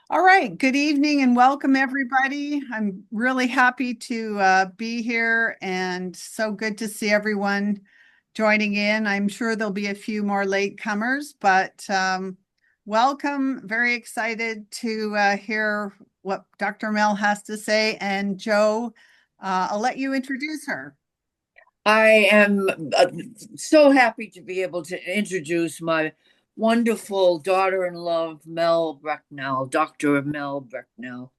All right, good evening and welcome everybody. I'm really happy to be here and so good to see everyone joining in. I'm sure there'll be a few more latecomers, but welcome. Very excited to hear what Dr. Mel has to say. And Joe, I'll let you introduce her. I am so happy to be able to introduce my wonderful daughter-in-law, Mel Brecknell, Dr. Mel Brecknell,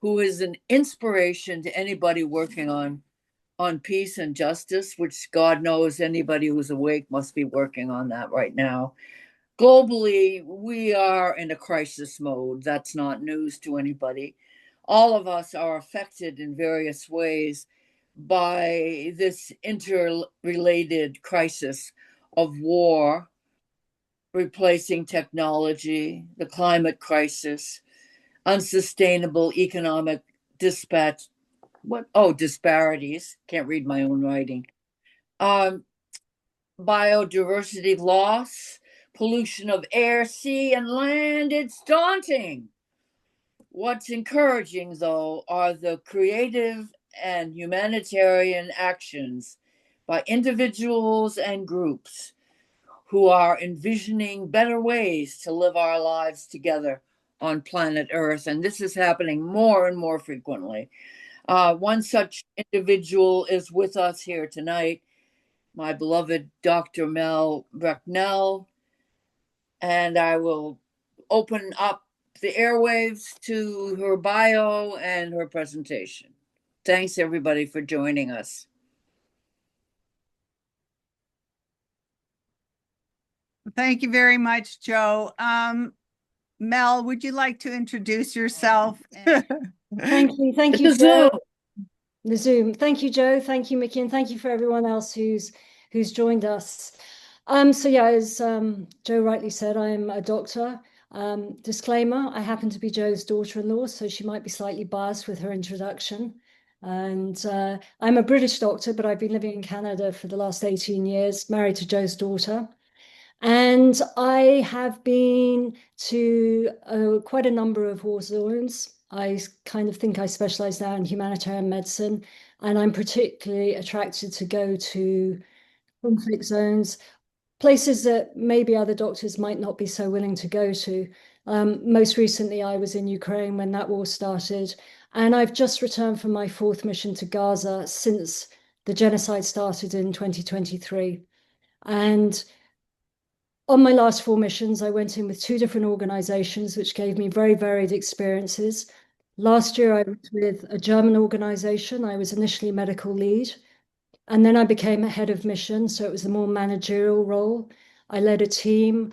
who is an inspiration to anybody working on peace and justice, which God knows anybody who's awake must be working on that right now. Globally, we are in a crisis mode. That's not news to anybody. All of us are affected in various ways by this interrelated crisis of war, replacing technology, the climate crisis, unsustainable economic dispatch. What? Oh, disparities. Can't read my own writing. Um, Biodiversity loss, pollution of air, sea, and land. It's daunting. What's encouraging, though, are the creative and humanitarian actions by individuals and groups who are envisioning better ways to live our lives together on planet Earth. And this is happening more and more frequently. One such individual is with us here tonight, my beloved Dr. Mel Brecknell, and I will open up the airwaves to her bio and her presentation. Thanks, everybody, for joining us. Thank you very much, Joe. Mel, would you like to introduce yourself? It's Thank you, a Zoom. Joe. The Zoom. Thank you, Joe. Thank you, Mickey, and thank you for everyone else who's joined us. So yeah, as Joe rightly said, I'm a doctor. Disclaimer: I happen to be Joe's daughter-in-law, so she might be slightly biased with her introduction. And I'm a British doctor, but I've been living in Canada for the last 18 years, married to Joe's daughter. And I have been to quite a number of war zones. I kind of think I specialize now in humanitarian medicine, and I'm particularly attracted to go to conflict zones, places that maybe other doctors might not be so willing to go to. Most recently, I was in Ukraine when that war started, and I've just returned from my fourth mission to Gaza since the genocide started in 2023. And on my last four missions, I went in with two different organizations, which gave me very varied experiences. Last year, I was with a German organization. I was initially medical lead, and then I became a head of mission. So it was a more managerial role. I led a team,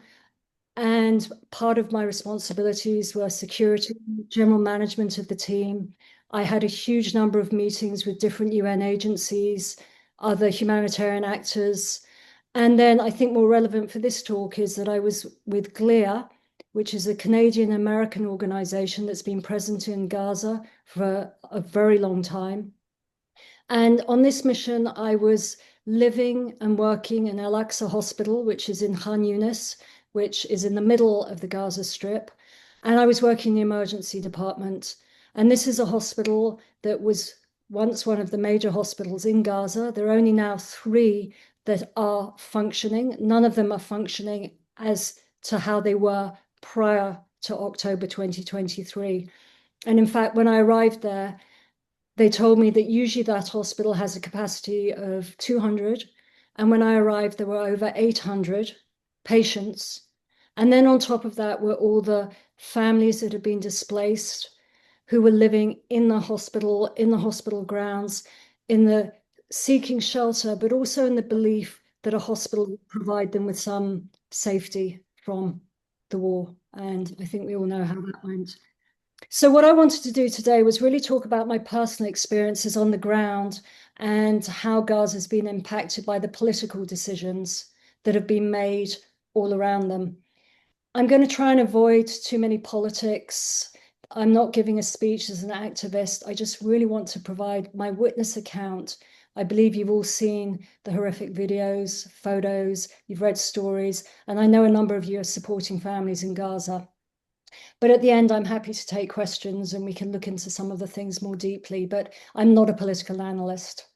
and part of my responsibilities were security, general management of the team. I had a huge number of meetings with different UN agencies, other humanitarian actors. And then I think more relevant for this talk is that I was with GLEA, which is a Canadian American organization that's been present in Gaza for a very long time. And on this mission, I was living and working in Al Aqsa Hospital, which is in Khan Yunis, which is in the middle of the Gaza Strip. And I was working in the emergency department. And this is a hospital that was once one of the major hospitals in Gaza. There are only now three that are functioning. None of them are functioning as to how they were prior to October 2023. And in fact, when I arrived there, they told me that usually that hospital has a capacity of 200. And when I arrived, there were over 800 patients. And then on top of that were all the families that had been displaced, who were living in the hospital grounds, in the seeking shelter, but also in the belief that a hospital would provide them with some safety from the war. And I think we all know how that went. So what I wanted to do today was really talk about my personal experiences on the ground and how Gaza has been impacted by the political decisions that have been made all around them. I'm going to try and avoid too many politics. I'm not giving a speech as an activist. I just really want to provide my witness account. I believe you've all seen the horrific videos, photos, you've read stories, and I know a number of you are supporting families in Gaza. But at the end, I'm happy to take questions and we can look into some of the things more deeply, but I'm not a political analyst.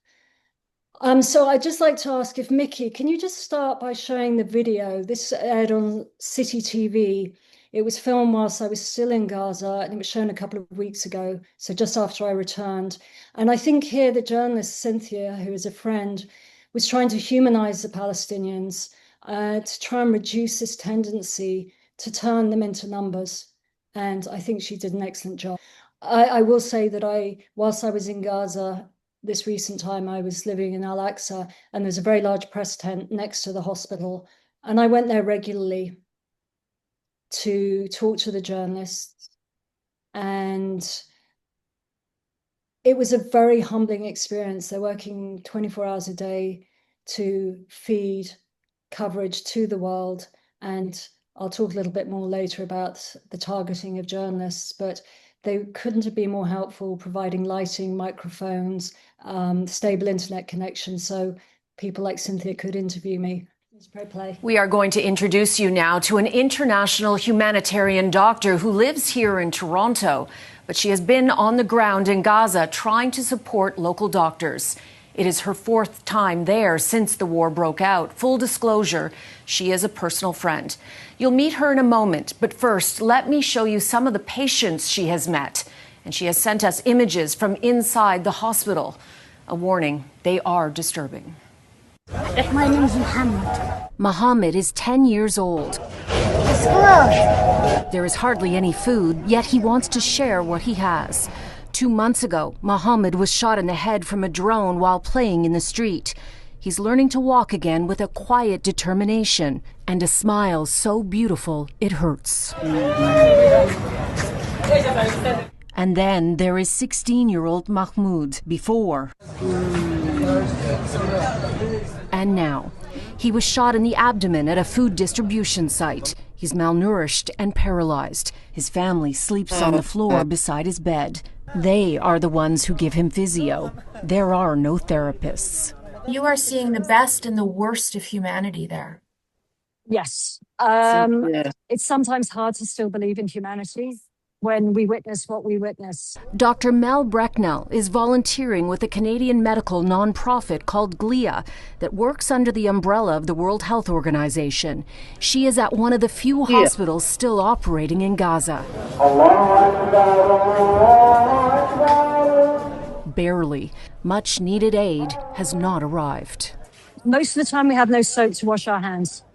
So I'd just like to ask if Mickey, can you just start by showing the video? This aired on City TV. It was filmed whilst I was still in Gaza, and it was shown a couple of weeks ago, so just after I returned. And I think here the journalist Cynthia, who is a friend, was trying to humanize the Palestinians, to try and reduce this tendency to turn them into numbers. And I think she did an excellent job. I will say that whilst I was in Gaza, this recent time, I was living in Al-Aqsa, and there's a very large press tent next to the hospital. And I went there regularly to talk to the journalists. And it was a very humbling experience. They're working 24 hours a day to feed coverage to the world. And I'll talk a little bit more later about the targeting of journalists, but they couldn't have been more helpful, providing lighting, microphones, stable internet connection, so people like Cynthia could interview me. We are going to introduce you now to an international humanitarian doctor who lives here in Toronto, but she has been on the ground in Gaza trying to support local doctors. It is her fourth time there since the war broke out. Full disclosure, she is a personal friend. You'll meet her in a moment, but first, let me show you some of the patients she has met. And she has sent us images from inside the hospital. A warning, they are disturbing. My name is Muhammad. Mohammed is 10 years old. It's closed. There is hardly any food, yet he wants to share what he has. 2 months ago, Mohammed was shot in the head from a drone while playing in the street. He's learning to walk again with a quiet determination and a smile so beautiful it hurts. And then there is 16-year-old Mahmoud before. And now. He was shot in the abdomen at a food distribution site. He's malnourished and paralyzed. His family sleeps on the floor beside his bed. They are the ones who give him physio. There are no therapists. You are seeing the best and the worst of humanity there. Yes. It's sometimes hard to still believe in humanity when we witness what we witness. Dr Mel Brecknell is volunteering with a Canadian medical nonprofit called GLIA that works under the umbrella of the World Health Organization. She is at one of the few hospitals still operating in Gaza. Barely. Much needed aid has not arrived. Most of the time we have no soap to wash our hands.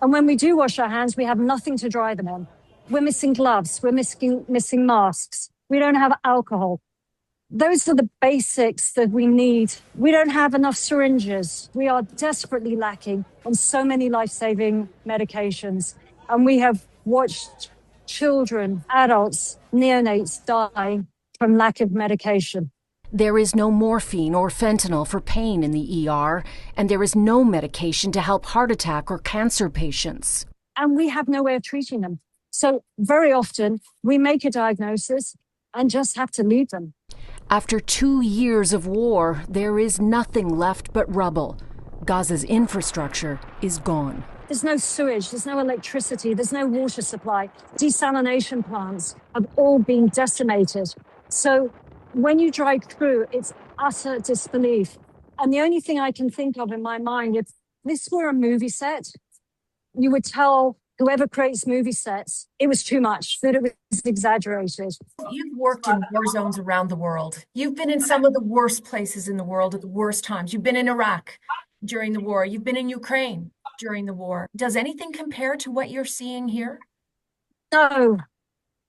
And when we do wash our hands, we have nothing to dry them on. We're missing gloves. We're missing masks. We don't have alcohol. Those are the basics that we need. We don't have enough syringes. We are desperately lacking on so many life-saving medications. And we have watched children, adults, neonates dying from lack of medication. There is no morphine or fentanyl for pain in the ER, and there is no medication to help heart attack or cancer patients. And we have no way of treating them. So very often we make a diagnosis and just have to leave them. After 2 years of war, there is nothing left but rubble. Gaza's infrastructure is gone. There's no sewage, there's no electricity, there's no water supply. Desalination plants have all been decimated. So when you drive through, it's utter disbelief. And the only thing I can think of in my mind, if this were a movie set, you would tell whoever creates movie sets, it was too much, that it was exaggerated. You've worked in war zones around the world. You've been in some of the worst places in the world at the worst times. You've been in Iraq during the war. You've been in Ukraine during the war. Does anything compare to what you're seeing here? No.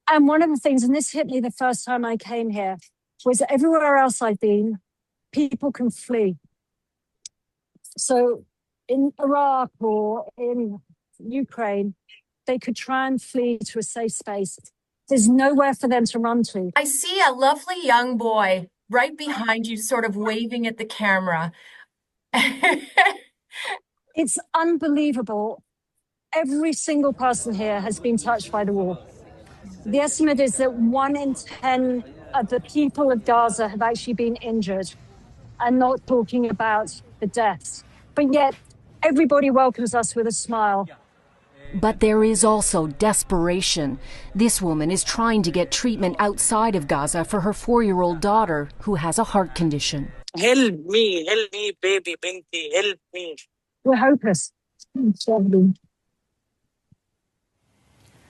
And one of the things, and this hit me the first time I came here, was that everywhere else I've been, people can flee. So in Iraq or in Ukraine, they could try and flee to a safe space. There's nowhere for them to run to. I see a lovely young boy right behind you, sort of waving at the camera. It's unbelievable. Every single person here has been touched by the war. The estimate is that 1 in 10 of the people of Gaza have actually been injured, and not talking about the deaths. But yet, everybody welcomes us with a smile. But there is also desperation. This woman is trying to get treatment outside of Gaza for her 4-year-old daughter who has a heart condition. Help me, baby, Binti, help me. We're hopeless.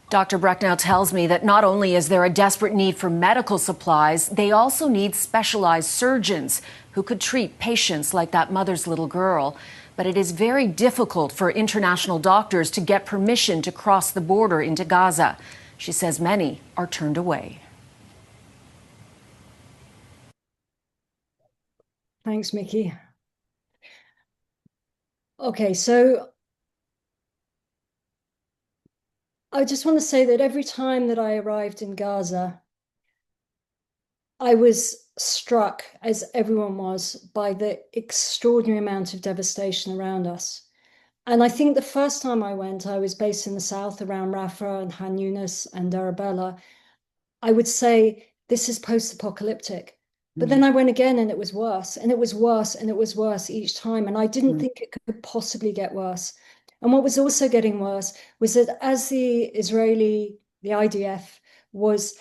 Dr. Brecknell tells me that not only is there a desperate need for medical supplies, they also need specialized surgeons who could treat patients like that mother's little girl. But it is very difficult for international doctors to get permission to cross the border into Gaza. She says many are turned away. Thanks, Mickey. Okay, so I just want to say that every time that I arrived in Gaza, I was struck, as everyone was, by the extraordinary amount of devastation around us. And I think the first time I went, I was based in the south around Rafah and Han Yunis and Arabella. I would say this is post-apocalyptic. But then I went again and it was worse, and it was worse, and it was worse each time. And I didn't think it could possibly get worse. And what was also getting worse was that as the IDF was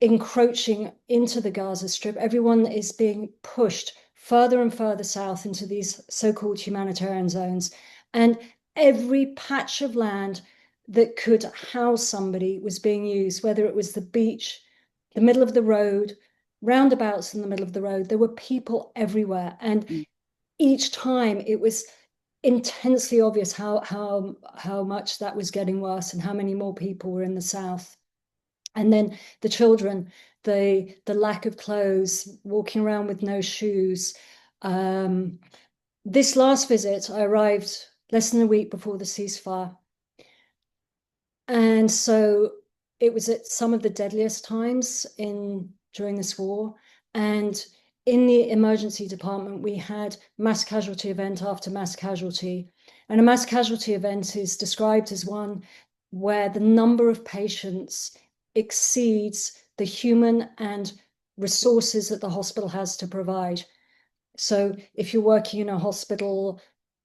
encroaching into the Gaza Strip, everyone is being pushed further and further south into these so-called humanitarian zones. And every patch of land that could house somebody was being used, whether it was the beach, the middle of the road, roundabouts in the middle of the road. There were people everywhere. And each time it was intensely obvious how much that was getting worse and how many more people were in the south. And then the children, the lack of clothes, walking around with no shoes. This last visit, I arrived less than a week before the ceasefire. And so it was at some of the deadliest times during this war. And in the emergency department, we had mass casualty event after mass casualty. And a mass casualty event is described as one where the number of patients exceeds the human and resources that the hospital has to provide. So if you're working in a hospital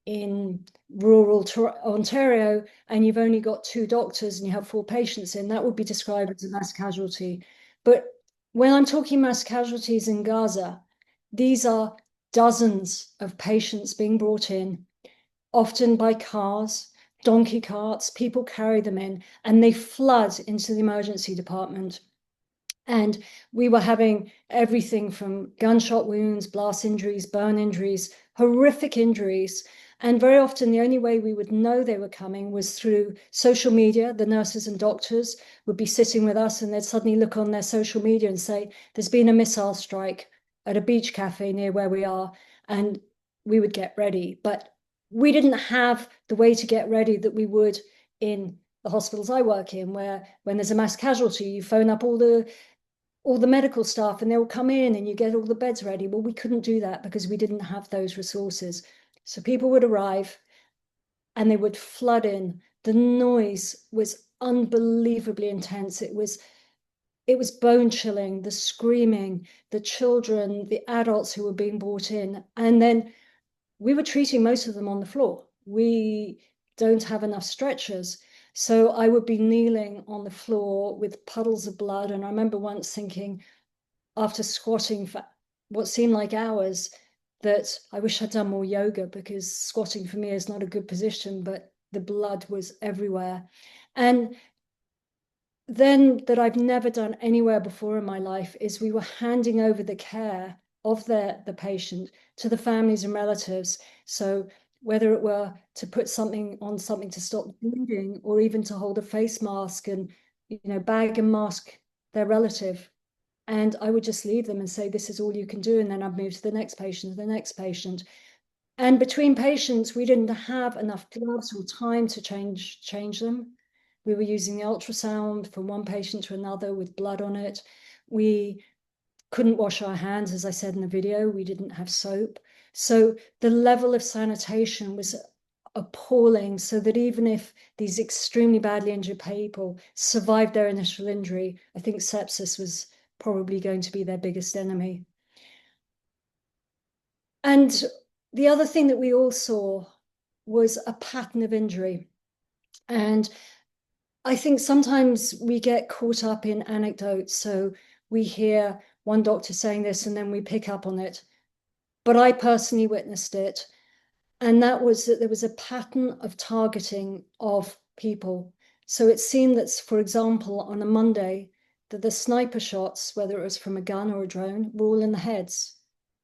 in rural Ontario and you've only got 2 doctors and you have 4 patients in, that would be described as a mass casualty. But when I'm talking mass casualties in Gaza, these are dozens of patients being brought in, often by cars, donkey carts. People carry them in and they flood into the emergency department. And we were having everything from gunshot wounds, blast injuries, burn injuries, horrific injuries. And very often the only way we would know they were coming was through social media. The nurses and doctors would be sitting with us and they'd suddenly look on their social media and say, there's been a missile strike at a beach cafe near where we are. And we would get ready. But we didn't have the way to get ready that we would in the hospitals I work in, where when there's a mass casualty, you phone up all the medical staff and they'll come in and you get all the beds ready. Well, we couldn't do that because we didn't have those resources. So people would arrive and they would flood in. The noise was unbelievably intense. It was bone chilling, the screaming, the children, the adults who were being brought in. And then we were treating most of them on the floor. We don't have enough stretchers. So I would be kneeling on the floor with puddles of blood. And I remember once thinking, after squatting for what seemed like hours, that I wish I'd done more yoga, because squatting for me is not a good position, but the blood was everywhere. And then that I've never done anywhere before in my life is we were handing over the care of the patient to the families and relatives. So whether it were to put something on something to stop bleeding, or even to hold a face mask and, bag and mask their relative. And I would just leave them and say, this is all you can do. And then I'd move to the next patient, the next patient. And between patients, we didn't have enough gloves or time to change them. We were using the ultrasound from one patient to another with blood on it. We couldn't wash our hands, as I said in the video. We didn't have soap. So the level of sanitation was appalling, so that even if these extremely badly injured people survived their initial injury, I think sepsis was probably going to be their biggest enemy. And the other thing that we all saw was a pattern of injury. And I think sometimes we get caught up in anecdotes. So we hear one doctor saying this and then we pick up on it. But I personally witnessed it. And that was that there was a pattern of targeting of people. So it seemed that, for example, on a Monday, that the sniper shots, whether it was from a gun or a drone, were all in the heads.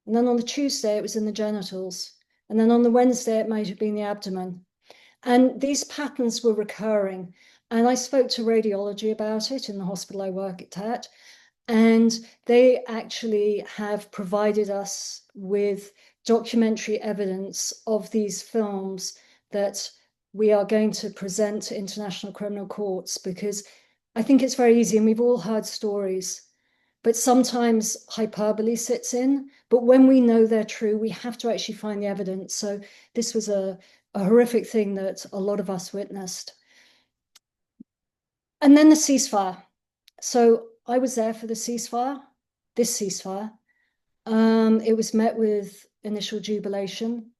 And then on the Tuesday, it was in the genitals. And then on the Wednesday, it might have been the abdomen. And these patterns were recurring. And I spoke to radiology about it in the hospital I worked at. And they actually have provided us with documentary evidence of these films that we are going to present to international criminal courts, because I think it's very easy, and we've all heard stories, but sometimes hyperbole sits in. But when we know they're true, we have to actually find the evidence. So this was a horrific thing that a lot of us witnessed. And then the ceasefire. So I was there for the ceasefire, this ceasefire. It was met with initial jubilation.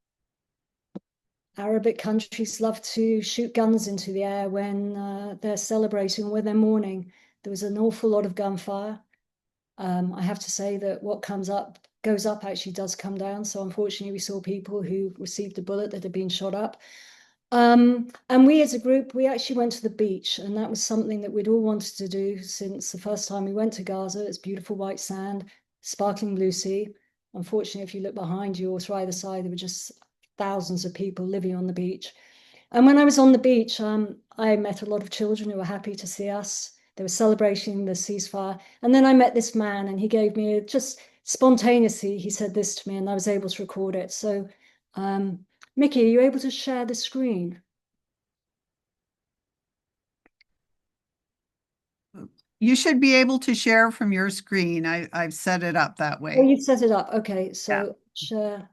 Arabic countries love to shoot guns into the air when they're celebrating, when they're mourning. There was an awful lot of gunfire. I have to say that what goes up actually does come down. So unfortunately, we saw people who received a bullet that had been shot up. And we as a group, we actually went to the beach, and that was something that we'd all wanted to do since the first time we went to Gaza. It's beautiful white sand, sparkling blue sea. Unfortunately, if you look behind you or to either side, there were just thousands of people living on the beach. And when I was on the beach, I met a lot of children who were happy to see us. They were celebrating the ceasefire. And then I met this man, and he gave me just spontaneously, he said this to me, and I was able to record it. So, Mickey, are you able to share the screen? You should be able to share from your screen. I've set it up that Oh, way. you've set it up. Okay, so Yeah. share.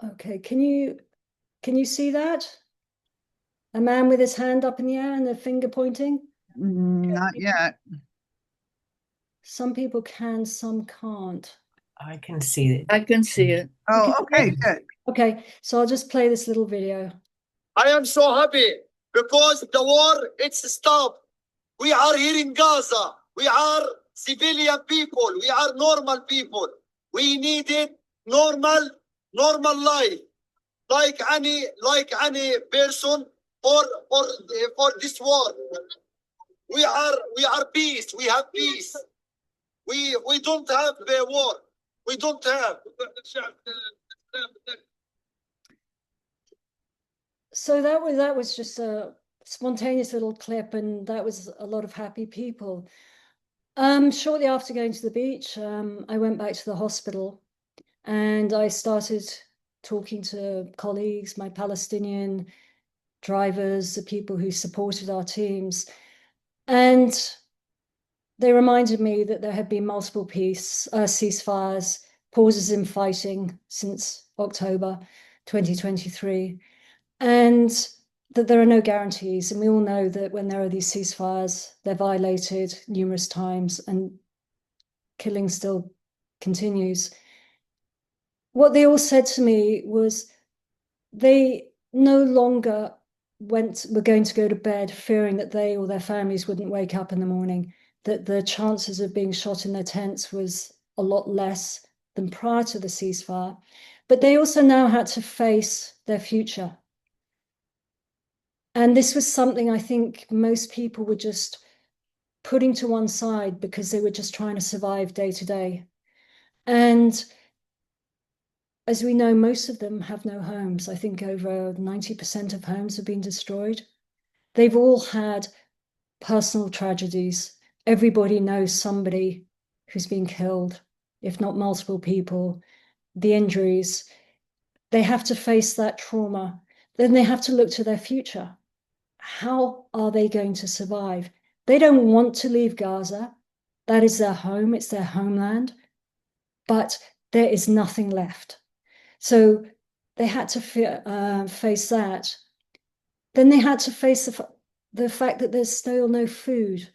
Okay, can you see that? A man with his hand up in the air and a finger pointing? Not yet. Some people can, some can't. I can see it. I can see it. Oh, okay, good. Okay, so I'll just play this little video. I am so happy because the war, it's stopped. We are here in Gaza. We are civilian people. We are normal people. We needed normal life, like any person for this war. We are peace. We have peace. We don't have the war. We don't have. So that was just a spontaneous little clip, and that was a lot of happy people. Shortly after going to the beach, I went back to the hospital, and I started talking to colleagues, my Palestinian drivers, the people who supported our teams, and they reminded me that there had been multiple ceasefires, pauses in fighting since October 2023. And that there are no guarantees. And we all know that when there are these ceasefires, they're violated numerous times and killing still continues. What they all said to me was they no longer were going to go to bed fearing that they or their families wouldn't wake up in the morning, that the chances of being shot in their tents was a lot less than prior to the ceasefire. But they also now had to face their future. And this was something I think most people were just putting to one side because they were just trying to survive day to day. And as we know, most of them have no homes. I think over 90% of homes have been destroyed. They've all had personal tragedies. Everybody knows somebody who's been killed, if not multiple people, the injuries. They have to face that trauma. Then they have to look to their future. How are they going to survive? They don't want to leave Gaza. That is their home. It's their homeland. But there is nothing left. So they had to face that. Then they had to face the fact that there's still no food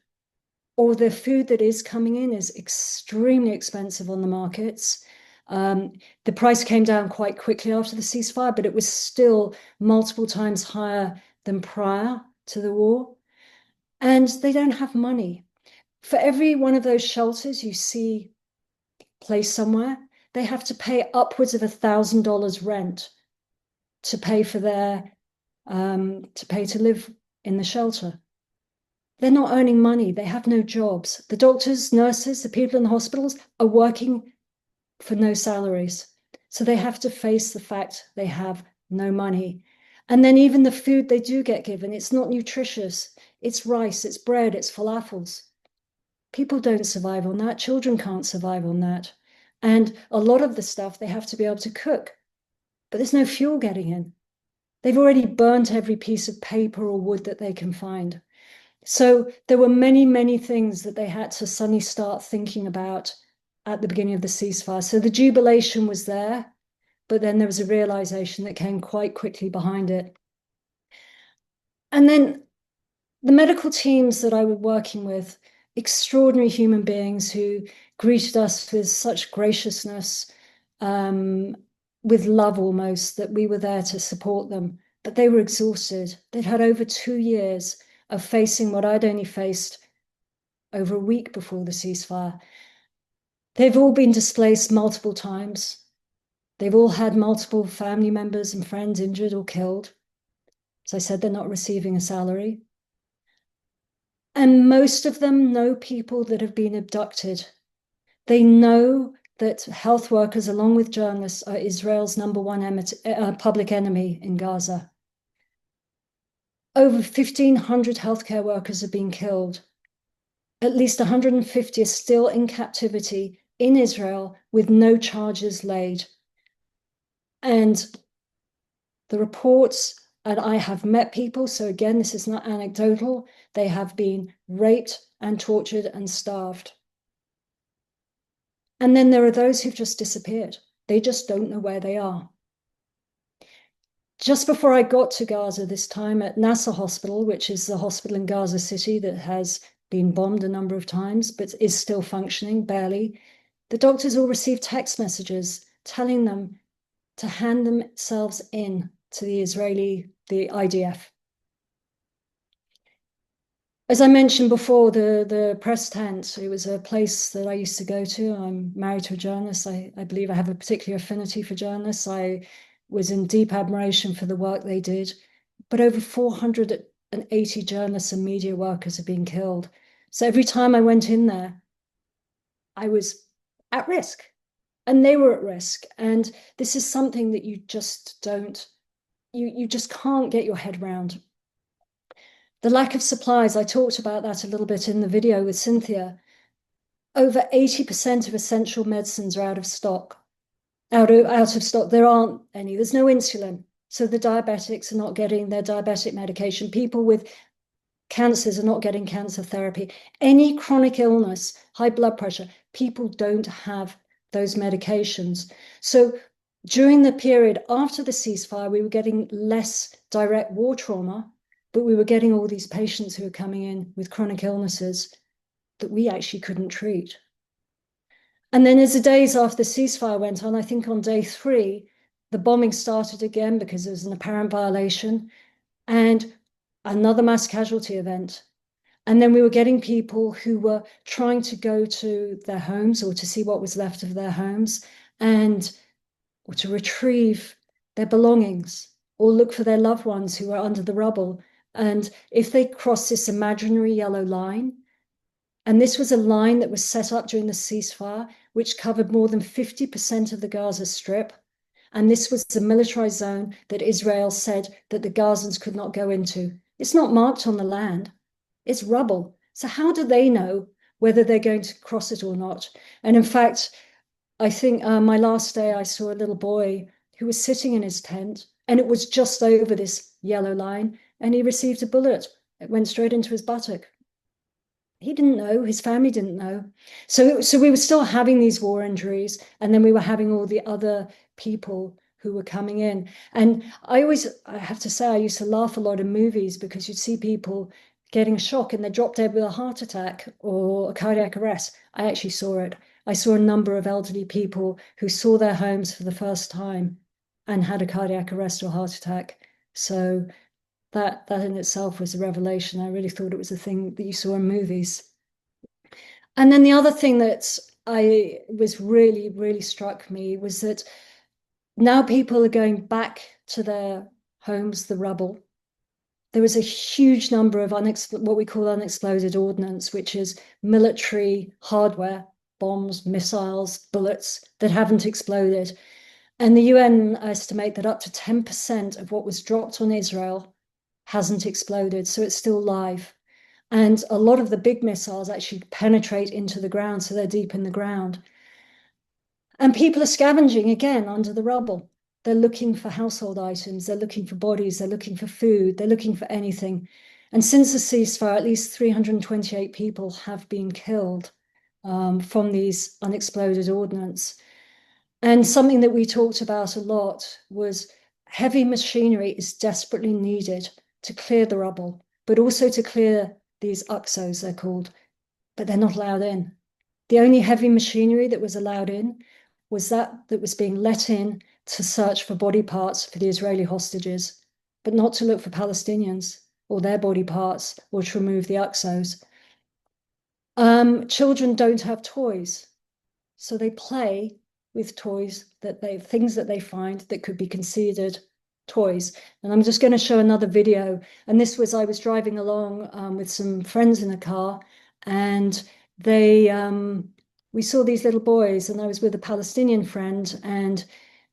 or the food that is coming in is extremely expensive on the markets. The price came down quite quickly after the ceasefire, but it was still multiple times higher than prior to the war. And they don't have money. For every one of those shelters you see placed somewhere, they have to pay upwards of $1,000 rent to pay for their to live in the shelter. They're not earning money. They have no jobs. The doctors, nurses, the people in the hospitals are working for no salaries. So they have to face the fact they have no money. And then even the food they do get given, it's not nutritious. It's rice, it's bread, it's falafels. People don't survive on that. Children can't survive on that. And a lot of the stuff they have to be able to cook, but there's no fuel getting in. They've already burnt every piece of paper or wood that they can find. So there were many, many things that they had to suddenly start thinking about at the beginning of the ceasefire. So the jubilation was there, but then there was a realization that came quite quickly behind it. And then the medical teams that I was working with, extraordinary human beings who greeted us with such graciousness, with love almost, that we were there to support them. But they were exhausted. They'd had over 2 years of facing what I'd only faced over a week before the ceasefire. They've all been displaced multiple times. They've all had multiple family members and friends injured or killed. As I said, they're not receiving a salary. And most of them know people that have been abducted. They know that health workers, along with journalists, are Israel's #1 public enemy in Gaza. Over 1,500 healthcare workers have been killed. At least 150 are still in captivity in Israel with no charges laid. And the reports, and I have met people, so again, this is not anecdotal, they have been raped and tortured and starved. And then there are those who've just disappeared. They just don't know where they are. Just before I got to Gaza this time at Nasser Hospital, which is the hospital in Gaza City that has been bombed a number of times, but is still functioning, barely, the doctors all received text messages telling them to hand themselves in to the IDF. As I mentioned before, the press tent, it was a place that I used to go to. I'm married to a journalist. I believe I have a particular affinity for journalists. I was in deep admiration for the work they did. But over 480 journalists and media workers have been killed. So every time I went in there, I was at risk. And they were at risk. And this is something that you just don't, you just can't get your head around. The lack of supplies, I talked about that a little bit in the video with Cynthia. Over 80% of essential medicines are out of stock. Out of stock, there aren't any. There's no insulin. So the diabetics are not getting their diabetic medication. People with cancers are not getting cancer therapy. Any chronic illness, high blood pressure, people don't have those medications. So during the period after the ceasefire, we were getting less direct war trauma, but we were getting all these patients who were coming in with chronic illnesses that we actually couldn't treat. And then as the days after the ceasefire went on, I think on day 3, the bombing started again because there was an apparent violation and another mass casualty event. And then we were getting people who were trying to go to their homes or to see what was left of their homes or to retrieve their belongings or look for their loved ones who were under the rubble. And if they crossed this imaginary yellow line, and this was a line that was set up during the ceasefire, which covered more than 50% of the Gaza Strip. And this was the militarized zone that Israel said that the Gazans could not go into. It's not marked on the land. It's rubble. So how do they know whether they're going to cross it or not? And in fact, I think my last day, I saw a little boy who was sitting in his tent, and it was just over this yellow line, and he received a bullet. It went straight into his buttock. He didn't know, his family didn't know. So we were still having these war injuries, and then we were having all the other people who were coming in. And I have to say, I used to laugh a lot in movies because you'd see people getting a shock and they drop dead with a heart attack or a cardiac arrest. I actually saw it. I saw a number of elderly people who saw their homes for the first time and had a cardiac arrest or heart attack. So that in itself was a revelation. I really thought it was a thing that you saw in movies. And then the other thing that I was really struck me was that now people are going back to their homes, the rubble. There was a huge number of what we call unexploded ordnance, which is military hardware, bombs, missiles, bullets that haven't exploded. And the UN estimate that up to 10% of what was dropped on Israel hasn't exploded, so it's still live. And a lot of the big missiles actually penetrate into the ground, so they're deep in the ground. And people are scavenging again under the rubble. They're looking for household items, they're looking for bodies, they're looking for food, they're looking for anything. And since the ceasefire, at least 328 people have been killed from these unexploded ordnance. And something that we talked about a lot was heavy machinery is desperately needed to clear the rubble, but also to clear these UXOs, they're called, but they're not allowed in. The only heavy machinery that was allowed in was that was being let in to search for body parts for the Israeli hostages, but not to look for Palestinians or their body parts or to remove the UXOs. Children don't have toys, so they play with toys things that they find that could be considered toys. And I'm just going to show another video. And this was, I was driving along with some friends in a car, and we saw these little boys, and I was with a Palestinian friend, and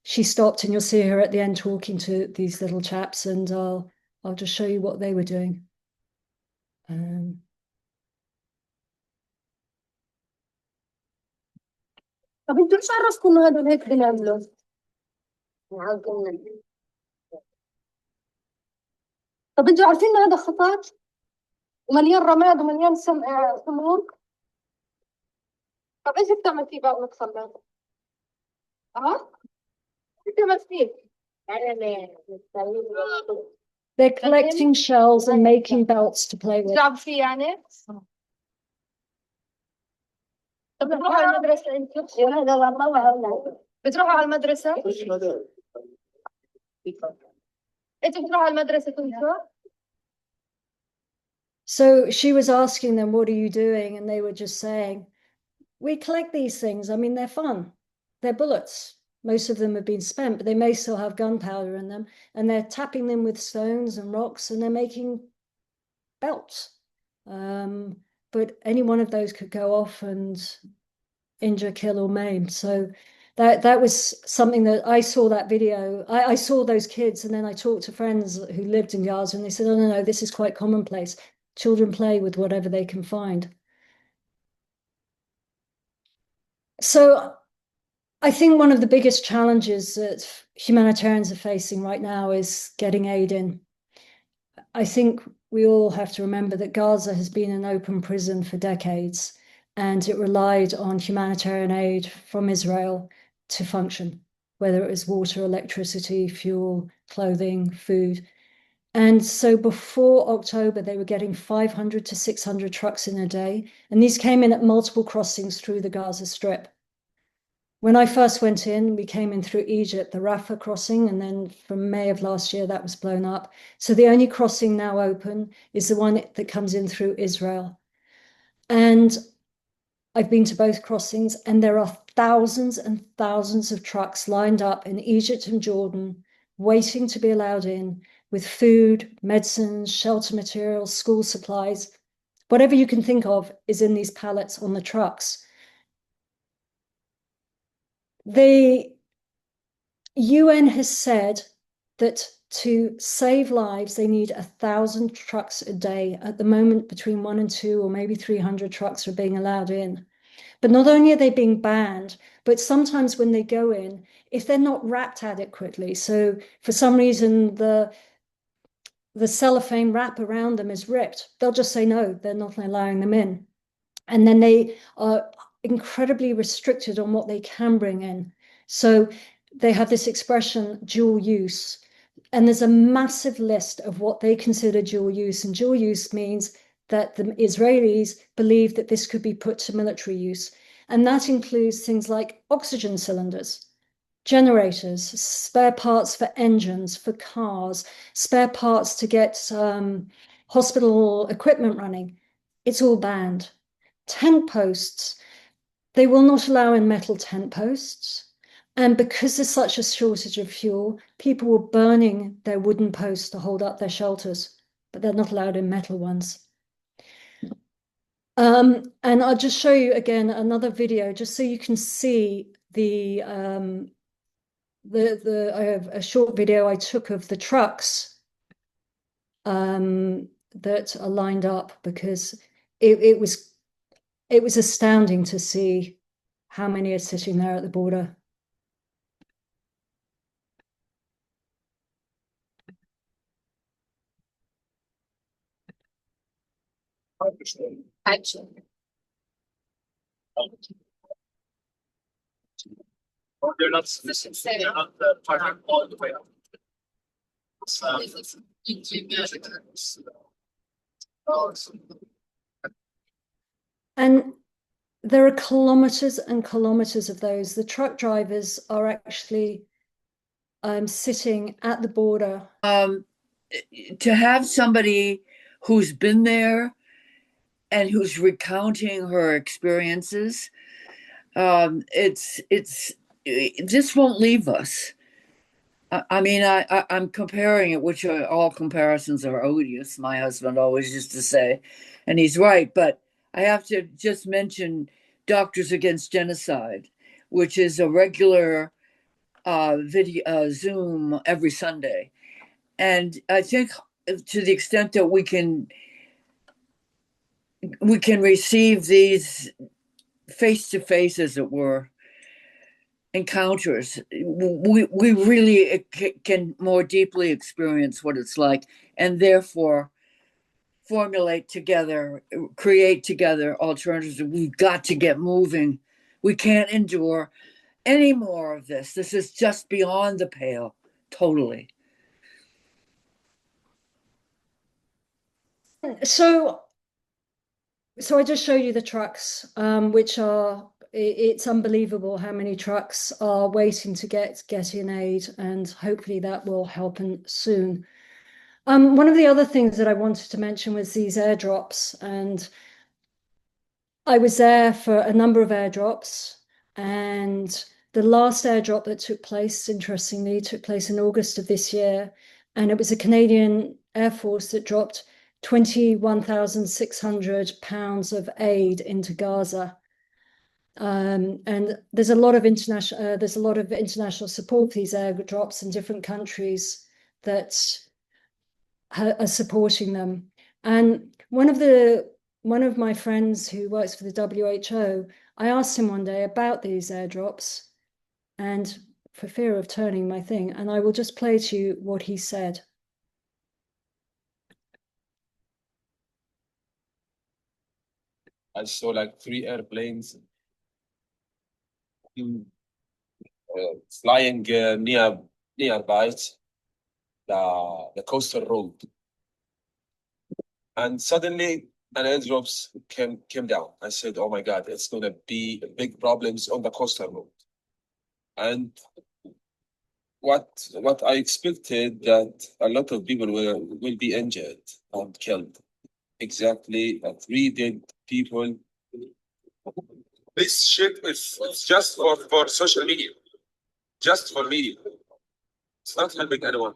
she stopped, and you'll see her at the end talking to these little chaps, and I'll just show you what they were doing. طب انتوا ايش عرفكم انه هدول هيك بنعملوا؟ طب انتوا عارفين انه هذا خطر ومليان رماد ومليان سموم؟ طب ايش بتعمل فيه بعد ما تخلص؟ اه؟ ايش بتعمل فيه؟ They're collecting shells and making belts to play with. بتلعب فيه يعني؟ طب بتروحوا على المدرسة انتوا؟ بتروحوا على المدرسة؟ انتوا بتروحوا على المدرسة انتوا؟ So she was asking them, what are you doing? And they were just saying, we collect these things. I mean, they're fun. They're bullets. Most of them have been spent, but they may still have gunpowder in them. And they're tapping them with stones and rocks, and they're making belts. But any one of those could go off and injure, kill, or maim. So that was something that I saw that video. I saw those kids, and then I talked to friends who lived in Gaza, and they said, oh, no, this is quite commonplace. Children play with whatever they can find. So I think one of the biggest challenges that humanitarians are facing right now is getting aid in. I think we all have to remember that Gaza has been an open prison for decades, and it relied on humanitarian aid from Israel to function, whether it was water, electricity, fuel, clothing, food. And so before October, they were getting 500 to 600 trucks in a day, and these came in at multiple crossings through the Gaza Strip. When I first went in, we came in through Egypt, the Rafah crossing, and then from May of last year, that was blown up. So the only crossing now open is the one that comes in through Israel. And I've been to both crossings, and there are thousands and thousands of trucks lined up in Egypt and Jordan, waiting to be allowed in with food, medicines, shelter materials, school supplies. Whatever you can think of is in these pallets on the trucks. The UN has said that to save lives, they need 1,000 trucks a day. At the moment, between 1 and 2 or maybe 300 trucks are being allowed in. But not only are they being banned, but sometimes when they go in, if they're not wrapped adequately, so for some reason the cellophane wrap around them is ripped, they'll just say no, they're not allowing them in. And then they are incredibly restricted on what they can bring in. So they have this expression, dual use. And there's a massive list of what they consider dual use. And dual use means that the Israelis believe that this could be put to military use. And that includes things like oxygen cylinders, generators, spare parts for engines, for cars, spare parts to get hospital equipment running. It's all banned. Tent posts, they will not allow in metal tent posts. And because there's such a shortage of fuel, people were burning their wooden posts to hold up their shelters, but they're not allowed in metal ones. And I'll just show you again another video, just so you can see I have a short video I took of the trucks that are lined up, because it was astounding to see how many are sitting there at the border. Actually. They're not parking all the way up. And there are kilometers and kilometers of those. The truck drivers are actually sitting at the border. To have somebody who's been there and who's recounting her experiences, this won't leave us. I mean, I'm comparing it, which all comparisons are odious, my husband always used to say, and he's right. But I have to just mention Doctors Against Genocide, which is a regular video Zoom every Sunday. And I think to the extent that we can receive these face-to-face, as it were, encounters, we really can more deeply experience what it's like, and therefore formulate together, create together alternatives. We've got to get moving. We can't endure any more of this. This is just beyond the pale, totally. So I just showed you the trucks, which are, it's unbelievable how many trucks are waiting to get in aid, and hopefully that will happen soon. One of the other things that I wanted to mention was these airdrops, and I was there for a number of airdrops, and the last airdrop that took place, interestingly, took place in August of this year, and it was a Canadian Air Force that dropped 21,600 pounds of aid into Gaza. And there's a lot of international support for these airdrops in different countries that are supporting them. And one of my friends who works for the WHO, I asked him one day about these airdrops, and for fear of turning my thing, and I will just play to you what he said. I saw like 3 airplanes flying nearby the coastal road, and suddenly an airdrops came down. I said, "Oh my God, it's gonna be big problems on the coastal road." And what I expected, that a lot of people will be injured and killed. Exactly, 3 dead people. This shit is just for social media, just for media. It's not helping anyone.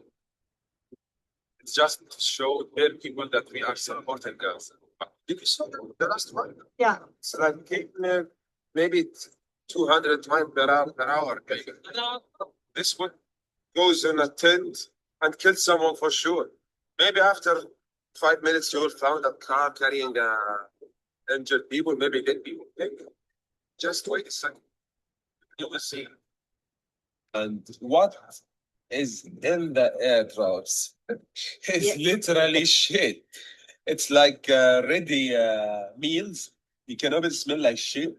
It's just to show their people that we are supporting Gaza. Did you saw the last one? Yeah. It's like maybe 200 miles per hour. This one goes in a tent and kills someone for sure. Maybe after 5 minutes, you will find a car carrying injured people, maybe dead people. Just wait a second. You will see. And what is in the airdrops is literally shit. It's like ready meals. You can even smell like shit.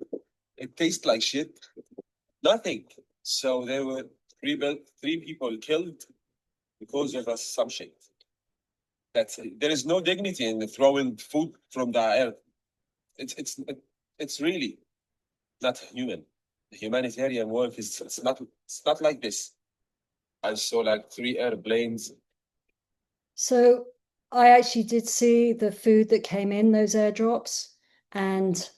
It tastes like shit. Nothing. So there were 3 people killed because of some shit. That there is no dignity in throwing food from the air. It's really not human. The humanitarian work is it's not like this. I saw like 3 airplanes. So I actually did see the food that came in those airdrops, and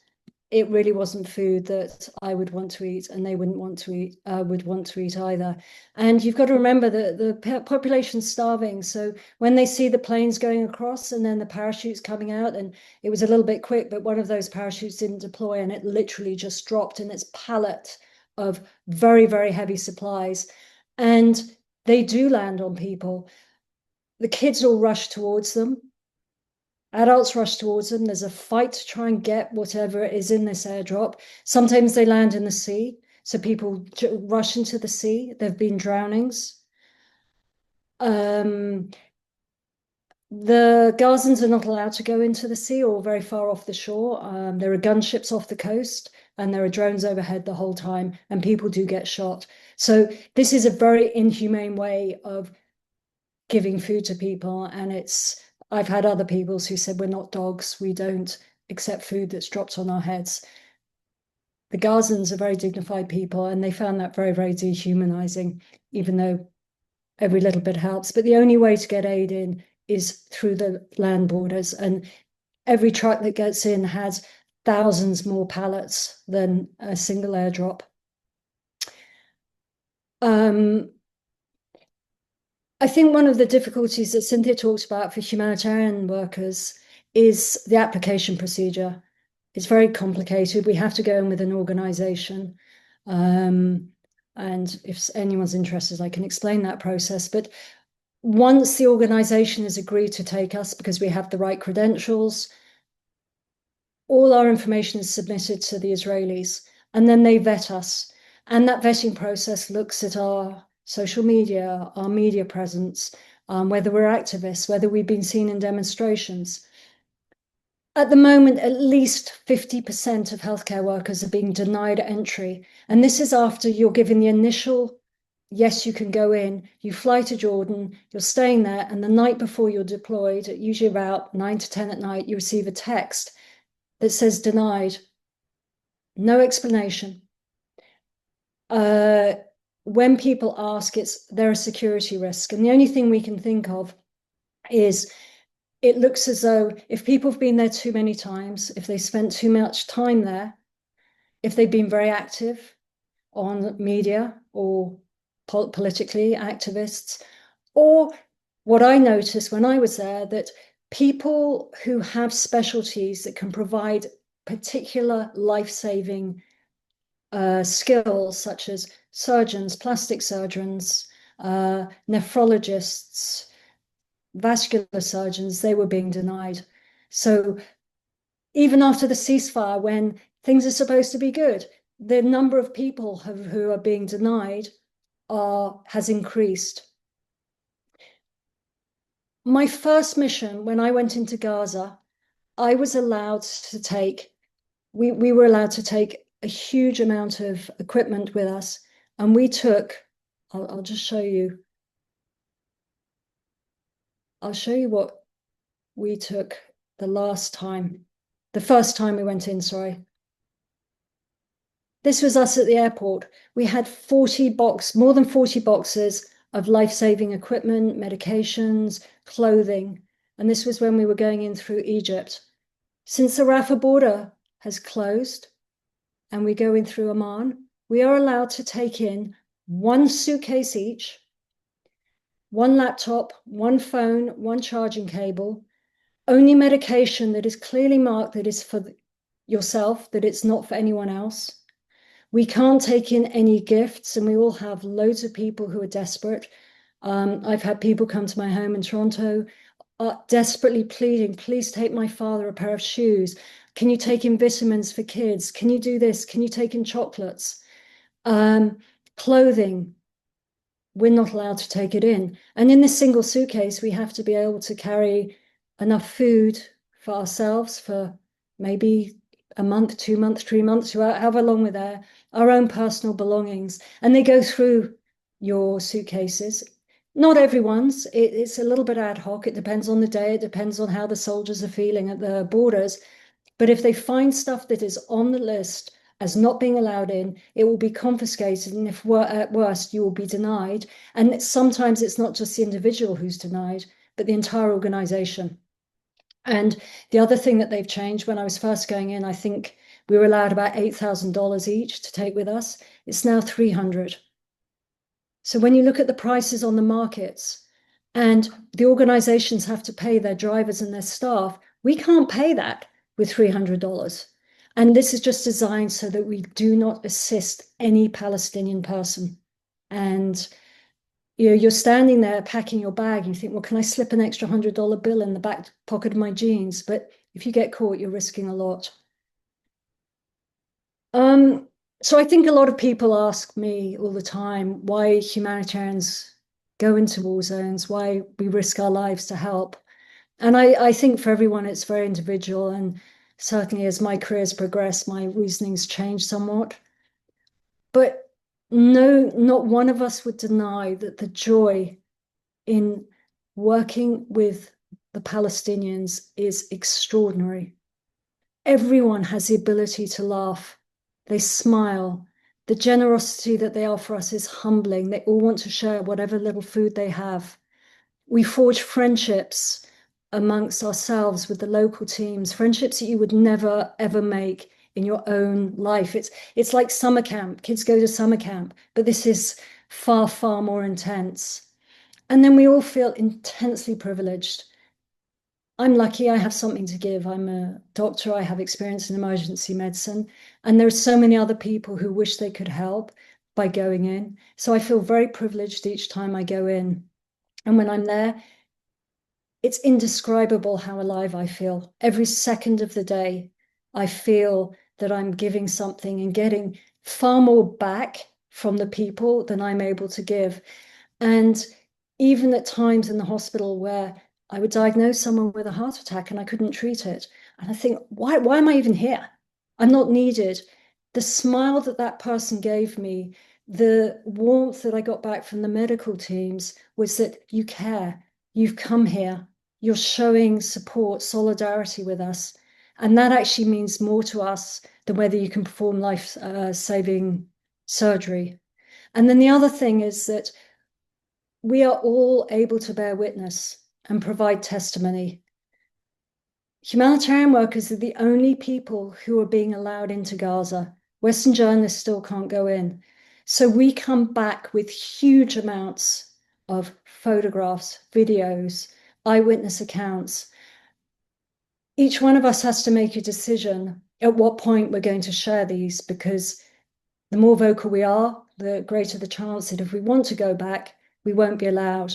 it really wasn't food that I would want to eat, and they wouldn't want to eat, would want to eat either. And you've got to remember that the population's starving. So when they see the planes going across and then the parachutes coming out, and it was a little bit quick, but one of those parachutes didn't deploy and it literally just dropped in its pallet of very, very heavy supplies. And they do land on people. The kids all rush towards them. Adults rush towards them. There's a fight to try and get whatever is in this airdrop. Sometimes they land in the sea, so people rush into the sea. There have been drownings. The Gazans are not allowed to go into the sea or very far off the shore. There are gunships off the coast, and there are drones overhead the whole time, and people do get shot. So this is a very inhumane way of giving food to people, and I've had other people who said, we're not dogs, we don't accept food that's dropped on our heads. The Gazans are very dignified people, and they found that very, very dehumanizing, even though every little bit helps. But the only way to get aid in is through the land borders, and every truck that gets in has thousands more pallets than a single airdrop. I think one of the difficulties that Cynthia talked about for humanitarian workers is the application procedure. It's very complicated. We have to go in with an organization. And if anyone's interested, I can explain that process. But once the organization has agreed to take us because we have the right credentials, all our information is submitted to the Israelis, and then they vet us. And that vetting process looks at our social media, our media presence, whether we're activists, whether we've been seen in demonstrations. At the moment, at least 50% of healthcare workers are being denied entry. And this is after you're given the initial, yes, you can go in, you fly to Jordan, you're staying there, and the night before you're deployed, usually about 9 to 10 at night, you receive a text that says denied. No explanation. When people ask, they're a security risk. And the only thing we can think of is it looks as though if people have been there too many times, if they spent too much time there, if they've been very active on media or politically activists, or what I noticed when I was there, that people who have specialties that can provide particular life-saving skills, such as surgeons, plastic surgeons, nephrologists, vascular surgeons, they were being denied. So even after the ceasefire, when things are supposed to be good, the number of people who are being denied has increased. My first mission, when I went into Gaza, I was allowed to take, we were allowed to take a huge amount of equipment with us, and we took, I'll just show you. I'll show you what we took the first time we went in, sorry. This was us at the airport. We had more than 40 boxes of life-saving equipment, medications, clothing. And this was when we were going in through Egypt. Since the Rafah border has closed and we go in through Amman, we are allowed to take in one suitcase each, one laptop, one phone, one charging cable, only medication that is clearly marked that is for yourself, that it's not for anyone else. We can't take in any gifts, and we all have loads of people who are desperate. I've had people come to my home in Toronto desperately pleading, please take my father a pair of shoes. Can you take in vitamins for kids? Can you do this? Can you take in chocolates? Clothing, we're not allowed to take it in. And in this single suitcase, we have to be able to carry enough food for ourselves for maybe a month, 2 months, 3 months, however long we're there, our own personal belongings. And they go through your suitcases. Not everyone's. It's a little bit ad hoc. It depends on the day. It depends on how the soldiers are feeling at the borders. But if they find stuff that is on the list as not being allowed in, it will be confiscated. And if at worst, you will be denied. And sometimes it's not just the individual who's denied, but the entire organization. And the other thing that they've changed, when I was first going in, I think we were allowed about $8,000 each to take with us. It's now $300. So when you look at the prices on the markets and the organizations have to pay their drivers and their staff, we can't pay that with $300. And this is just designed so that we do not assist any Palestinian person. And you're standing there packing your bag and you think, well, can I slip an extra $100 bill in the back pocket of my jeans? But if you get caught, you're risking a lot. So I think a lot of people ask me all the time why humanitarians go into war zones, why we risk our lives to help. And I think for everyone, it's very individual. And certainly as my career has progressed, my reasoning's changed somewhat. But no, not one of us would deny that the joy in working with the Palestinians is extraordinary. Everyone has the ability to laugh. They smile. The generosity that they offer us is humbling. They all want to share whatever little food they have. We forge friendships amongst ourselves with the local teams, friendships that you would never, ever make in your own life. It's like summer camp. Kids go to summer camp, but this is far, far more intense. And then we all feel intensely privileged. I'm lucky I have something to give. I'm a doctor. I have experience in emergency medicine. And there are so many other people who wish they could help by going in. So I feel very privileged each time I go in. And when I'm there, it's indescribable how alive I feel. Every second of the day, I feel that I'm giving something and getting far more back from the people than I'm able to give. And even at times in the hospital where I would diagnose someone with a heart attack and I couldn't treat it. And I think, why am I even here? I'm not needed. The smile that that person gave me, the warmth that I got back from the medical teams was that you care. You've come here. You're showing support, solidarity with us. And that actually means more to us than whether you can perform life-saving surgery. And then the other thing is that we are all able to bear witness and provide testimony. Humanitarian workers are the only people who are being allowed into Gaza. Western journalists still can't go in. So we come back with huge amounts of photographs, videos, eyewitness accounts. Each one of us has to make a decision at what point we're going to share these, because the more vocal we are, the greater the chance that if we want to go back, we won't be allowed.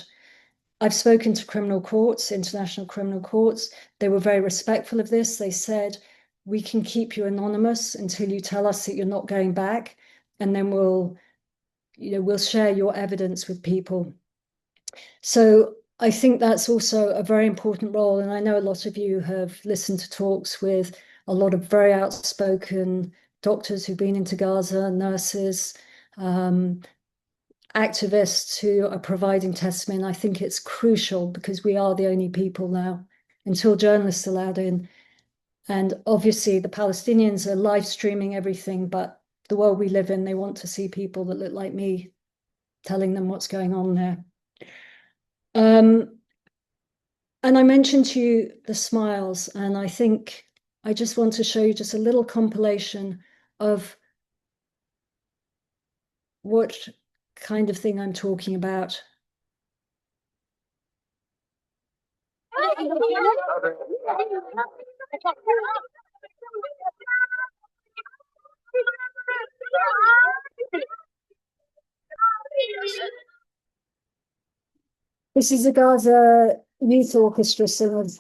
I've spoken to criminal courts, international criminal courts. They were very respectful of this. They said, we can keep you anonymous until you tell us that you're not going back, and then we'll share your evidence with people. So I think that's also a very important role. And I know a lot of you have listened to talks with a lot of very outspoken doctors who've been into Gaza, nurses, activists who are providing testimony. I think it's crucial because we are the only people now, until journalists are allowed in. And obviously the Palestinians are live streaming everything, but the world we live in, they want to see people that look like me telling them what's going on there. And I mentioned to you the smiles, and I think I just want to show you just a little compilation of what kind of thing I'm talking about. This is the Gaza Youth Orchestra singers.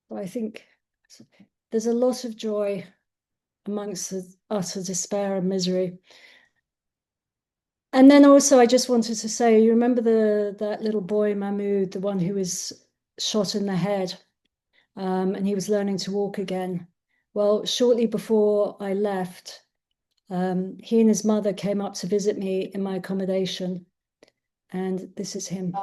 I think there's a lot of joy amongst the utter despair and misery. And then also, I just wanted to say, you remember that little boy, Mahmoud, the one who was shot in the head, and he was learning to walk again. Well, shortly before I left, he and his mother came up to visit me in my accommodation, and this is him.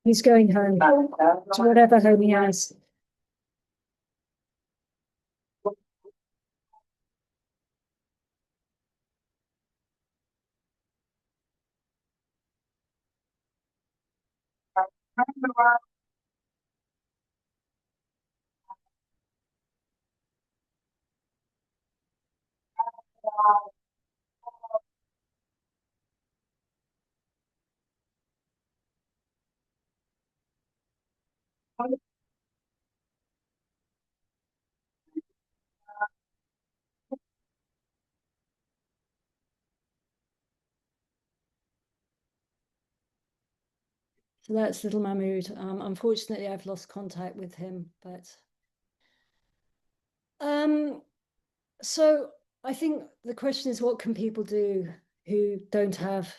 He's going home to whatever home he has. So that's little Mahmoud. Unfortunately, I've lost contact with him, but so I think the question is, what can people do who don't have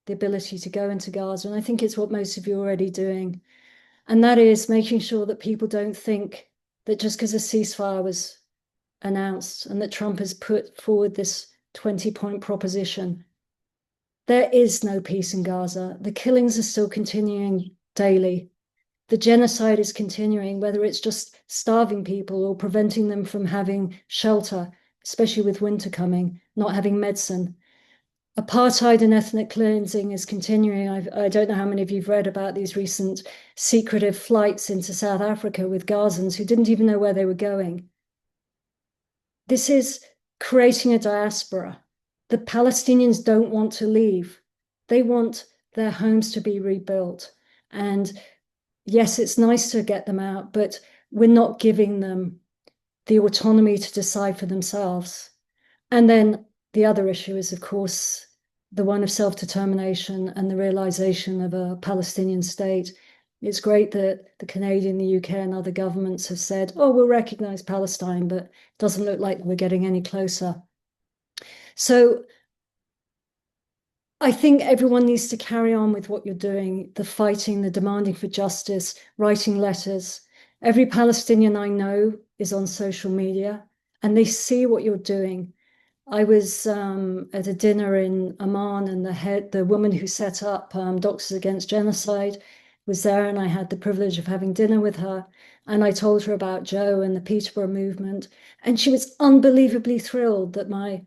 the ability to go into Gaza? And I think it's what most of you are already doing. And that is making sure that people don't think that just because a ceasefire was announced and that Trump has put forward this 20-point proposition, there is no peace in Gaza. The killings are still continuing daily. The genocide is continuing, whether it's just starving people or preventing them from having shelter, especially with winter coming, not having medicine. Apartheid and ethnic cleansing is continuing. I don't know how many of you've read about these recent secretive flights into South Africa with Gazans who didn't even know where they were going. This is creating a diaspora. The Palestinians don't want to leave. They want their homes to be rebuilt. And yes, it's nice to get them out, but we're not giving them the autonomy to decide for themselves. And then the other issue is, of course, the one of self-determination and the realization of a Palestinian state. It's great that the Canadian, the UK, and other governments have said, oh, we'll recognize Palestine, but it doesn't look like we're getting any closer. So I think everyone needs to carry on with what you're doing, the fighting, the demanding for justice, writing letters. Every Palestinian I know is on social media and they see what you're doing. I was at a dinner in Amman, and the woman who set up Doctors Against Genocide was there, and I had the privilege of having dinner with her. And I told her about Joe and the Peterborough movement, and she was unbelievably thrilled that my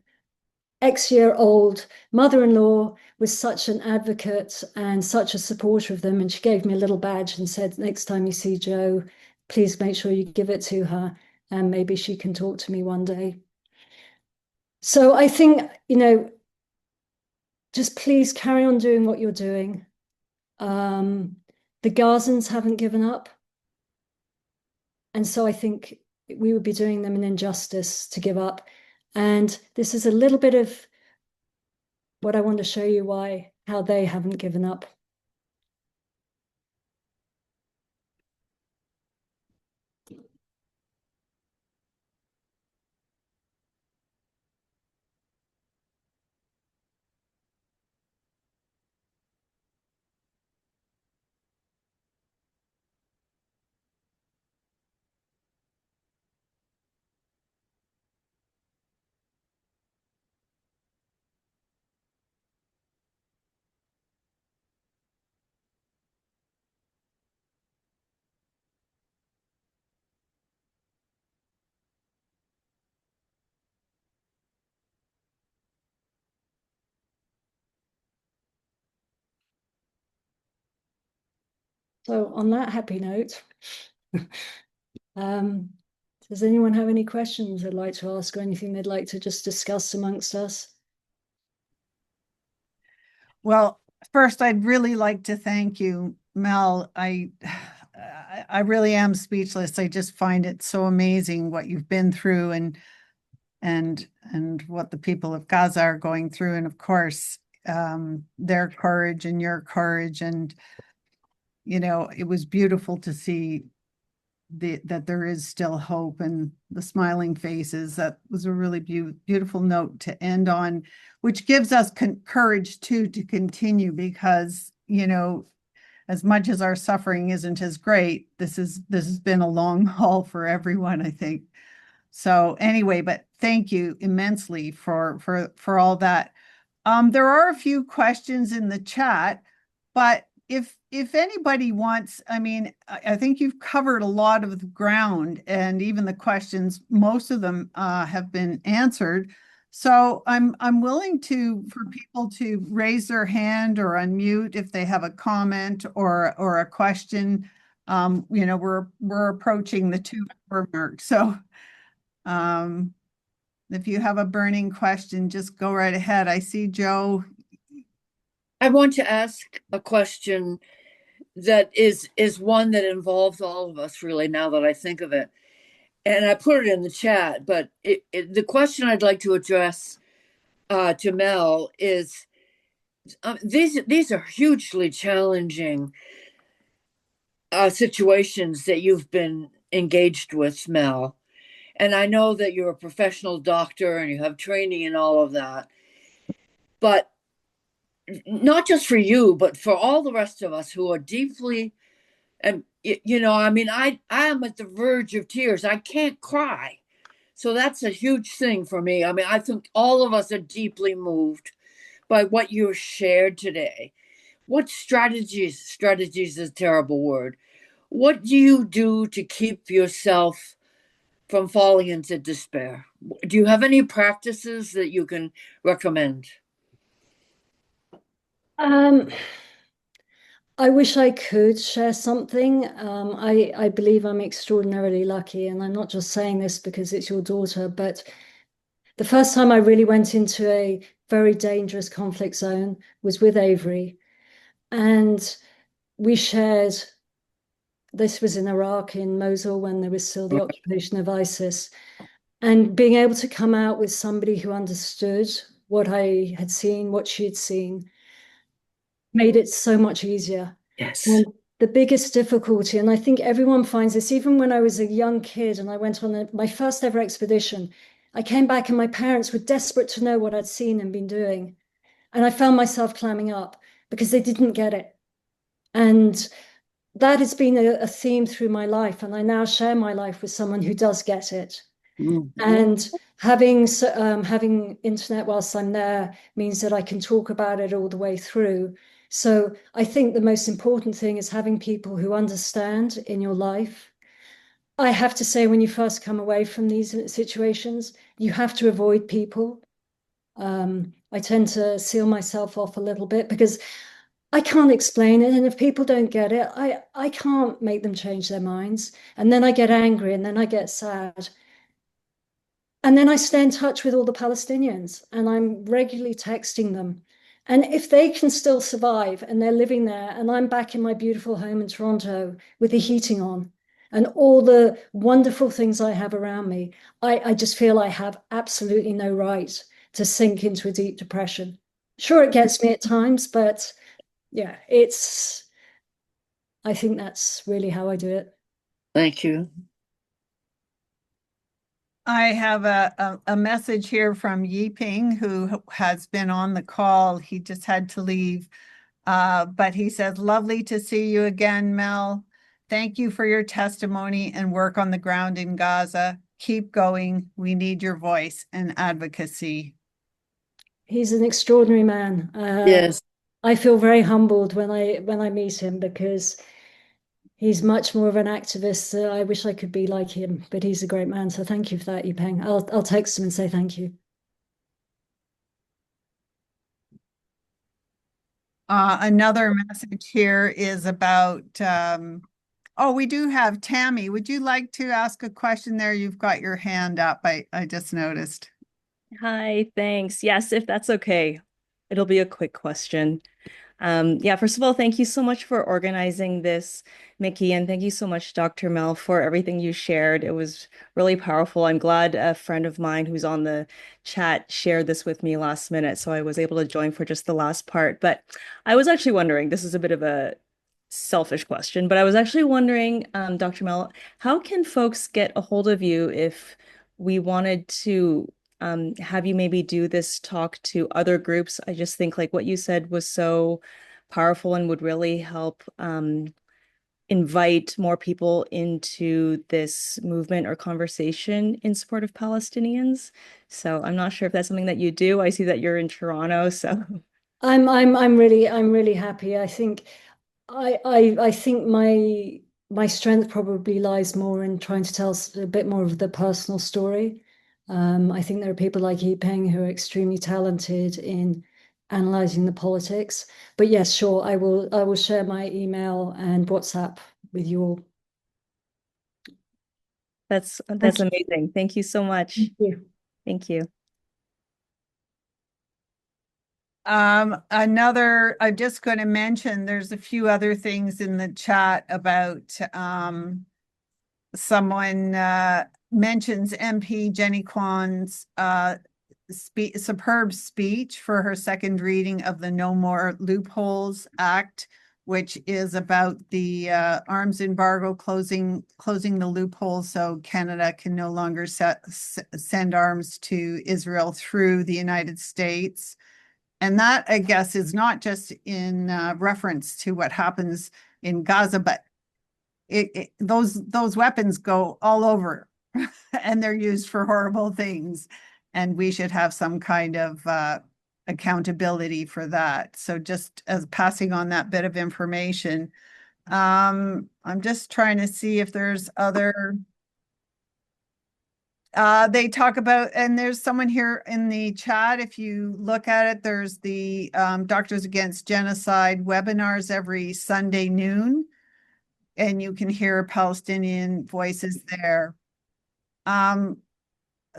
ex-year-old mother-in-law was such an advocate and such a supporter of them. And she gave me a little badge and said, next time you see Joe, please make sure you give it to her, and maybe she can talk to me one day. So I think, just please carry on doing what you're doing. The Gazans haven't given up. And so I think we would be doing them an injustice to give up. And this is a little bit of what I want to show you how they haven't given up. So on that happy note, Does anyone have any questions they'd like to ask or anything they'd like to just discuss amongst us? Well, first, I'd really like to thank you, Mel. I really am speechless. I just find it so amazing what you've been through and what the people of Gaza are going through, and of course, their courage and your courage. And it was beautiful to see that there is still hope and the smiling faces. That was a really beautiful note to end on, which gives us courage too to continue, because as much as our suffering isn't as great, this has been a long haul for everyone, I think. So anyway, but thank you immensely for all that. There are a few questions in the chat, but if anybody wants, I mean, I think you've covered a lot of the ground, and even the questions, most of them have been answered. So I'm willing for people to raise their hand or unmute if they have a comment or a question. We're approaching the 2-hour mark, so if you have a burning question, just go right ahead. I see Joe. I want to ask a question that is one that involves all of us, really, now that I think of it. And I put it in the chat, but the question I'd like to address to Mel is, these are hugely challenging situations that you've been engaged with, Mel. And I know that you're a professional doctor and you have training and all of that. But not just for you, but for all the rest of us who are deeply, and I mean, I am at the verge of tears. I can't cry. So that's a huge thing for me. I mean, I think all of us are deeply moved by what you shared today. What strategies is a terrible word. What do you do to keep yourself from falling into despair? Do you have any practices that you can recommend? I wish I could share something. I believe I'm extraordinarily lucky, and I'm not just saying this because it's your daughter, but the first time I really went into a very dangerous conflict zone was with Avery. And we shared, this was in Iraq, in Mosul, when there was still the occupation of ISIS. And being able to come out with somebody who understood what I had seen, what she had seen, made it so much easier. Yes. And the biggest difficulty, and I think everyone finds this, even when I was a young kid and I went on my first ever expedition, I came back and my parents were desperate to know what I'd seen and been doing. And I found myself clamming up because they didn't get it. And that has been a theme through my life. And I now share my life with someone who does get it. Mm-hmm. And having internet whilst I'm there means that I can talk about it all the way through. So I think the most important thing is having people who understand in your life. I have to say, when you first come away from these situations, you have to avoid people. I tend to seal myself off a little bit because I can't explain it. And if people don't get it, I can't make them change their minds. And then I get angry and then I get sad. And then I stay in touch with all the Palestinians and I'm regularly texting them. And if they can still survive and they're living there and I'm back in my beautiful home in Toronto with the heating on and all the wonderful things I have around me, I just feel I have absolutely no right to sink into a deep depression. Sure, it gets me at times, but yeah, I think that's really how I do it. Thank you. I have a message here from Yiping, who has been on the call. He just had to leave, but he says, lovely to see you again, Mel. Thank you for your testimony and work on the ground in Gaza. Keep going. We need your voice and advocacy. He's an extraordinary man. Yes. I feel very humbled when I meet him because he's much more of an activist. I wish I could be like him, but he's a great man. So thank you for that, Yipeng. I'll text him and say thank you. Another message here is about Oh, we do have Tammy. Would you like to ask a question there? You've got your hand up. I just noticed. Hi, thanks. Yes, if that's okay. It'll be a quick question. Yeah, first of all, thank you so much for organizing this, Mickey, and thank you so much, Dr. Mel, for everything you shared. It was really powerful. I'm glad a friend of mine who's on the chat shared this with me last minute, so I was able to join for just the last part. But I was actually wondering, this is a bit of a selfish question, but I was actually wondering, Dr. Mel, how can folks get a hold of you if we wanted to have you maybe do this talk to other groups? I just think like what you said was so powerful and would really help invite more people into this movement or conversation in support of Palestinians. So I'm not sure if that's something that you do. I see that you're in Toronto, so I'm really happy. I think I think my strength probably lies more in trying to tell a bit more of the personal story. I think there are people like Yi Peng who are extremely talented in analyzing the politics. But yes, sure, I will share my email and WhatsApp with you all. that's Thank you. amazing. Thank you so much. Thank you. Thank you. I'm just going to mention there's a few other things in the chat about someone mentions MP Jenny Kwan's superb speech for her second reading of the No More Loopholes Act, which is about the arms embargo closing the loopholes so Canada can no longer send arms to Israel through the United States. And that, I guess, is not just in reference to what happens in Gaza, but those weapons go all over and they're used for horrible things. And we should have some kind of accountability for that. So just as passing on that bit of information, I'm just trying to see if there's other. They talk about, and there's someone here in the chat. If you look at it, there's the Doctors Against Genocide webinars every Sunday noon, and you can hear Palestinian voices there.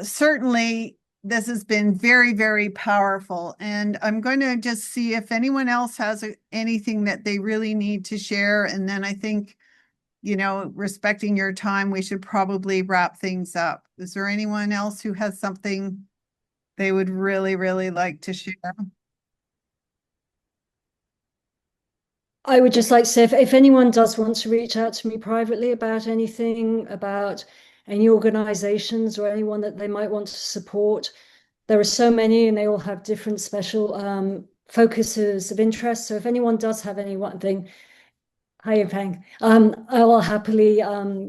Certainly, this has been very, very powerful, and I'm going to just see if anyone else has anything that they really need to share, and then I think, respecting your time, we should probably wrap things up. Is there anyone else who has something they would really, really like to share? I would just like to say if anyone does want to reach out to me privately about anything, about any organizations or anyone that they might want to support, there are so many and they all have different special focuses of interest. So if anyone does have any one thing, hi, Peng, I will happily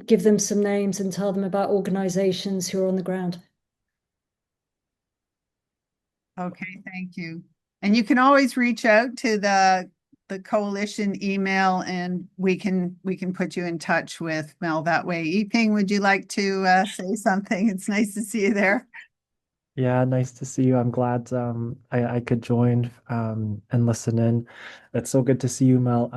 give them some names and tell them about organizations who are on the ground. Okay, thank you. And you can always reach out to the coalition email and we can put you in touch with Mel that way. Yiping, would you like to say something? It's nice to see you there. Yeah, nice to see you. I'm glad I could join and listen in. It's so good to see you, Mel.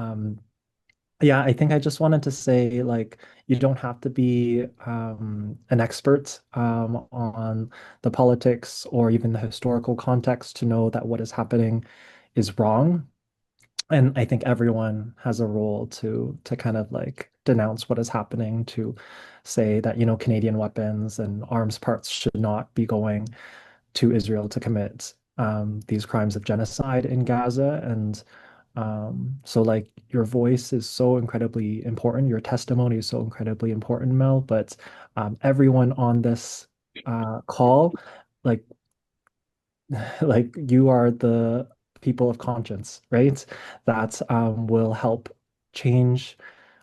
Yeah, I think I just wanted to say, like, you don't have to be an expert on the politics or even the historical context to know that what is happening is wrong. And I think everyone has a role to kind of like denounce what is happening, to say that, Canadian weapons and arms parts should not be going to Israel to commit these crimes of genocide in Gaza. And so like your voice is so incredibly important, your testimony is so incredibly important, Mel, but everyone on this call, like like you are the people of conscience, right? That will help change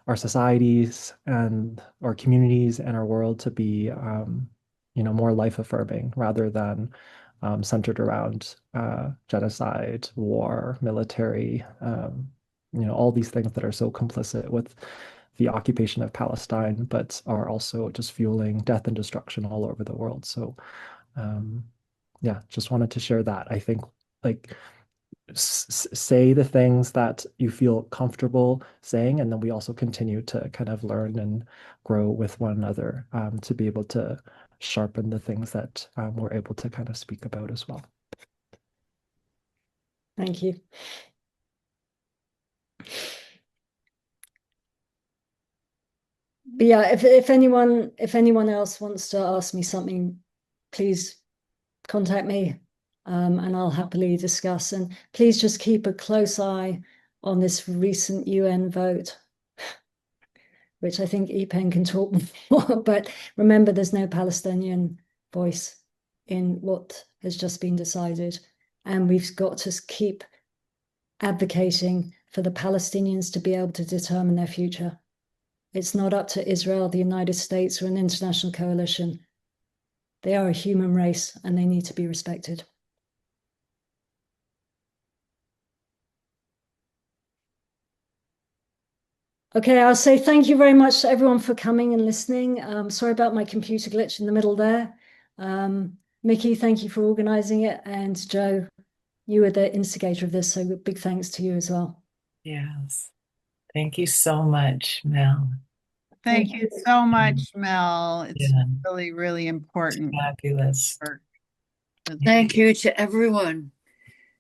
our societies and our communities and our world to be, more life affirming rather than centered around genocide, war, military, all these things that are so complicit with the occupation of Palestine, but are also just fueling death and destruction all over the world. So, yeah, just wanted to share that. I think like say the things that you feel comfortable saying, and then we also continue to kind of learn and grow with one another to be able to sharpen the things that we're able to kind of speak about as well. Thank you. But yeah, if anyone else wants to ask me something, please contact me, and I'll happily discuss. And please just keep a close eye on this recent UN vote, which I think EPEN can talk more. But remember, there's no Palestinian voice in what has just been decided, and we've got to keep advocating for the Palestinians to be able to determine their future. It's not up to Israel, the United States, or an international coalition. They are a human race and they need to be respected. Okay, I'll say thank you very much to everyone for coming and listening. Sorry about my computer glitch in the middle there. Mickey, thank you for organizing it. And Joe, you were the instigator of this, so big thanks to you as well. Yes. Thank you so much, Mel. Thank you so much, Mel. It's Yeah. really, really important. Fabulous. Thank you to everyone.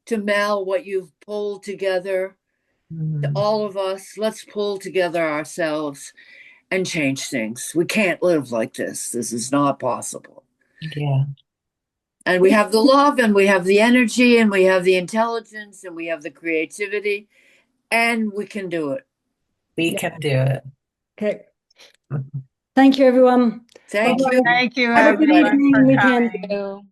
To Mel, what you've pulled together, to all of us, let's pull together ourselves and change things. We can't live like this. This is not possible. Yeah. And we have the love, and we have the energy, and we have the intelligence, and we have the creativity, and we can do it. We can do it. Okay. Thank you, everyone. Thank you. Thank you, Have a good everyone, evening, for weekend. coming.